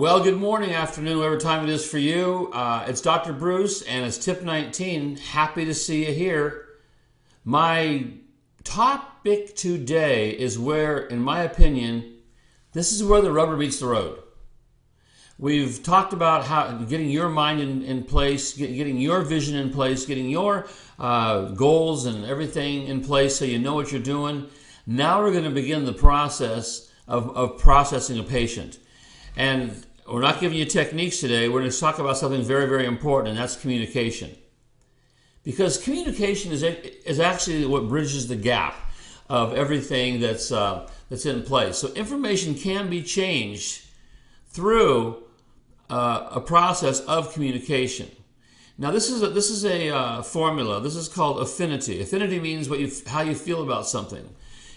Well, good morning, afternoon, whatever time it is for you. It's Dr. Bruce, and it's tip 19. Happy to see you here. My topic today is where, in my opinion, this is where the rubber meets the road. We've talked about how getting your mind in place, getting your vision in place, getting your goals and everything in place so you know what you're doing. Now we're going to begin the process of processing a patient. And we're not giving you techniques today. We're going to talk about something very, very important, and that's communication. Because communication is actually what bridges the gap of everything that's in place. So information can be changed through a process of communication. Now, this is a formula. This is called affinity. Affinity means how you feel about something.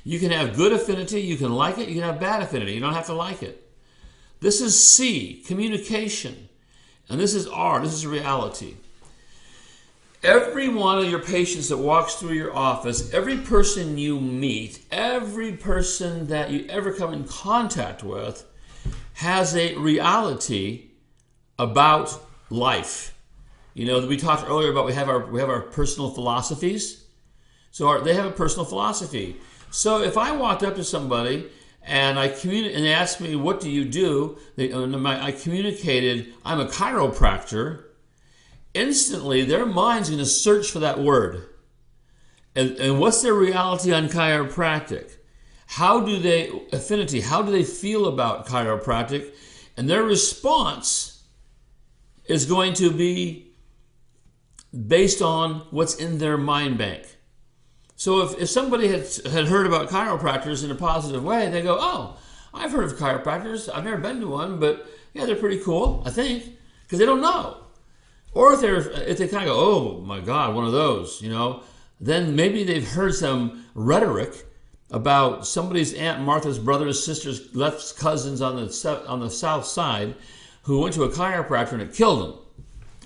You can have good affinity. You can like it. You can have bad affinity. You don't have to like it. This is C, communication. And this is R, this is reality. Every one of your patients that walks through your office, every person you meet, every person that you ever come in contact with has a reality about life. You know, we talked earlier about we have our personal philosophies. So they have a personal philosophy. So if I walked up to somebody and and they asked me, what do you do? I communicated, I'm a chiropractor. Instantly, their mind's going to search for that word. And what's their reality on chiropractic? How do they feel about chiropractic? And their response is going to be based on what's in their mind bank. So if somebody had heard about chiropractors in a positive way, they go, oh, I've heard of chiropractors. I've never been to one, but yeah, they're pretty cool, I think, because they don't know. Or if they kind of go, oh my God, one of those, then maybe they've heard some rhetoric about somebody's Aunt Martha's brother's sister's left cousins on the south side who went to a chiropractor and it killed them.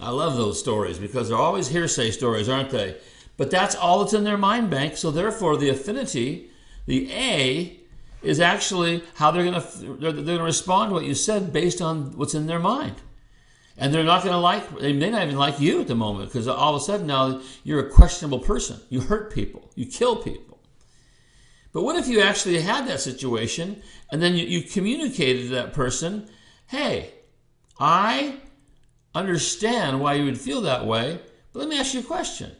I love those stories because they're always hearsay stories, aren't they? But that's all that's in their mind bank. So therefore, the affinity, the A, is actually how they're going to respond to what you said based on what's in their mind. And they're not going to they may not even like you at the moment because all of a sudden now you're a questionable person. You hurt people. You kill people. But what if you actually had that situation and then you communicated to that person, hey, I understand why you would feel that way, but let me ask you a question.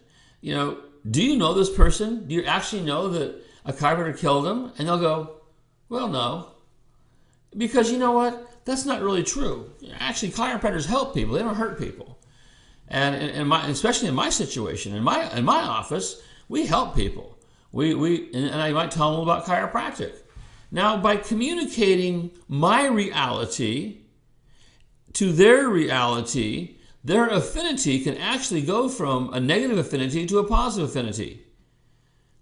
Do you know this person? Do you actually know that a chiropractor killed him? And they'll go, well, no. Because you know what? That's not really true. Actually, chiropractors help people. They don't hurt people. And especially in my situation, in my office, we help people. And I might tell them about chiropractic. Now, by communicating my reality to their reality, their affinity can actually go from a negative affinity to a positive affinity.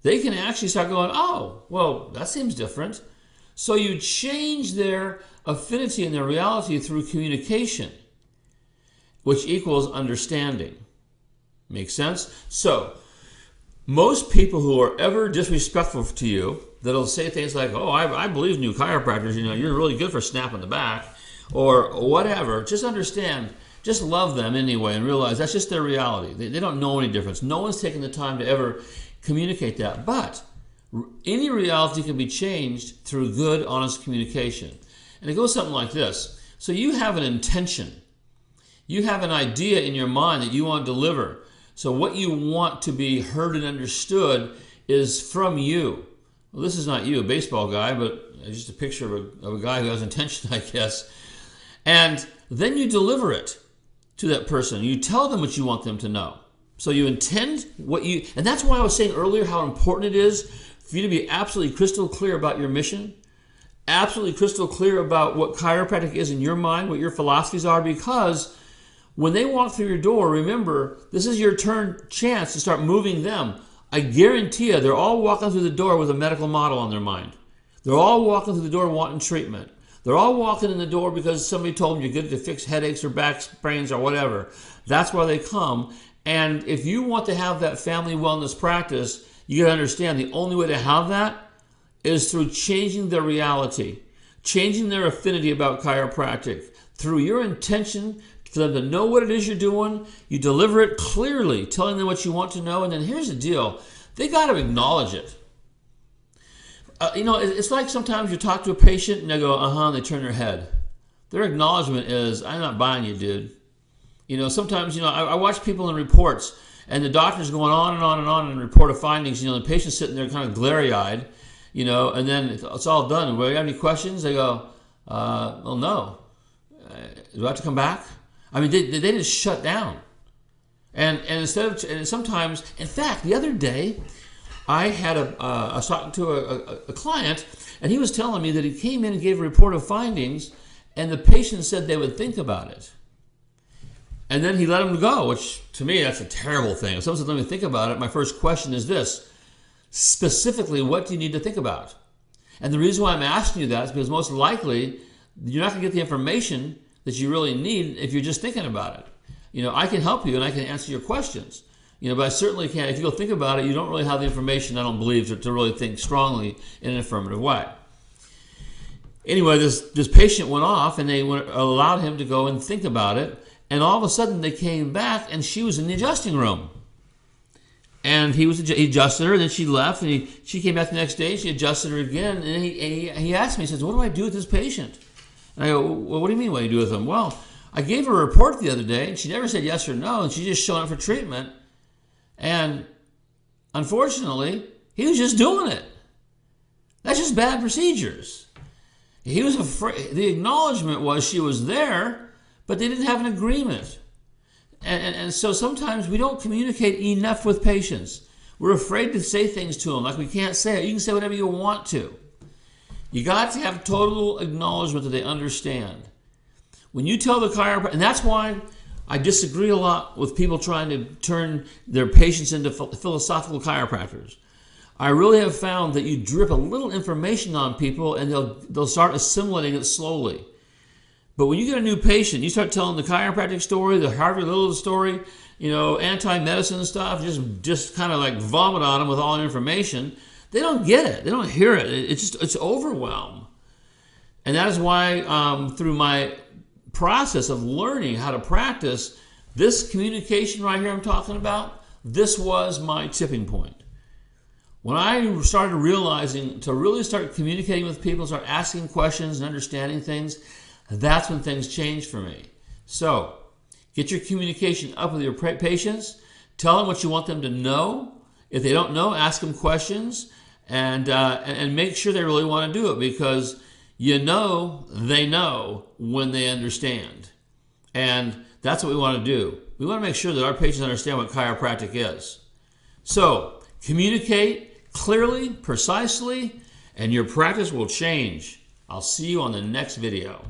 They can actually start going, oh, well, that seems different. So you change their affinity and their reality through communication, which equals understanding. Make sense? So most people who are ever disrespectful to you, that'll say things like, oh, I believe in you chiropractors, you're really good for snapping the back, or whatever, just understand. Just love them anyway and realize that's just their reality. They don't know any difference. No one's taken the time to ever communicate that. But any reality can be changed through good, honest communication. And it goes something like this. So you have an intention. You have an idea in your mind that you want to deliver. So what you want to be heard and understood is from you. Well, this is not you, a baseball guy, but just a picture of a guy who has intention, I guess. And then you deliver it to that person. You tell them what you want them to know. So you intend and that's why I was saying earlier how important it is for you to be absolutely crystal clear about your mission, absolutely crystal clear about what chiropractic is in your mind, what your philosophies are, because when they walk through your door, remember, this is your chance to start moving them. I guarantee you, they're all walking through the door with a medical model on their mind. They're all walking through the door wanting treatment. They're all walking in the door because somebody told them you're good to fix headaches or back sprains or whatever. That's why they come. And if you want to have that family wellness practice, you got to understand the only way to have that is through changing their reality, changing their affinity about chiropractic, through your intention for them to know what it is you're doing. You deliver it clearly, telling them what you want to know. And then here's the deal. They got to acknowledge it. It's like sometimes you talk to a patient and they go, and they turn their head. Their acknowledgement is, I'm not buying you, dude. Sometimes, I watch people in reports and the doctor's going on and on and on in report of findings. The patient's sitting there kind of glary-eyed, and then it's all done. Well, you have any questions? They go, well, no. Do I have to come back? I mean, they just shut down. And sometimes, in fact, the other day, I was talking to a client, and he was telling me that he came in and gave a report of findings, and the patient said they would think about it. And then he let them go, which to me, that's a terrible thing. If someone says, let me think about it, my first question is this: specifically, what do you need to think about? And the reason why I'm asking you that is because most likely, you're not going to get the information that you really need if you're just thinking about it. I can help you and I can answer your questions. But I certainly can't. If you go think about it, you don't really have the information, I don't believe, to really think strongly in an affirmative way. Anyway, this patient went off and they allowed him to go and think about it. And all of a sudden they came back and she was in the adjusting room. And he adjusted her, then she left, and she came back the next day, she adjusted her again, and he asked me, he says, what do I do with this patient? And I go, well, what do you mean what do you do with him? Well, I gave her a report the other day, and she never said yes or no, and she just showed up for treatment. And unfortunately, he was just doing it. That's just bad procedures. He was afraid. The acknowledgement was she was there, but they didn't have an agreement. And so sometimes we don't communicate enough with patients. We're afraid to say things to them like we can't say it. You can say whatever you want to. You got to have total acknowledgement that they understand. When you tell the chiropractor, and that's why I disagree a lot with people trying to turn their patients into philosophical chiropractors. I really have found that you drip a little information on people and they'll start assimilating it slowly. But when you get a new patient, you start telling the chiropractic story, the Harvey Little story, anti-medicine stuff, just kind of like vomit on them with all the information. They don't get it. They don't hear it. It's overwhelm. And that is why through my process of learning how to practice this communication right here I'm talking about, this was my tipping point. When I started realizing to really start communicating with people, start asking questions and understanding things, that's when things changed for me. So, get your communication up with your patients. Tell them what you want them to know. If they don't know, ask them questions, and make sure they really want to do it, because they know when they understand. And that's what we want to do. We want to make sure that our patients understand what chiropractic is. So, communicate clearly, precisely, and your practice will change. I'll see you on the next video.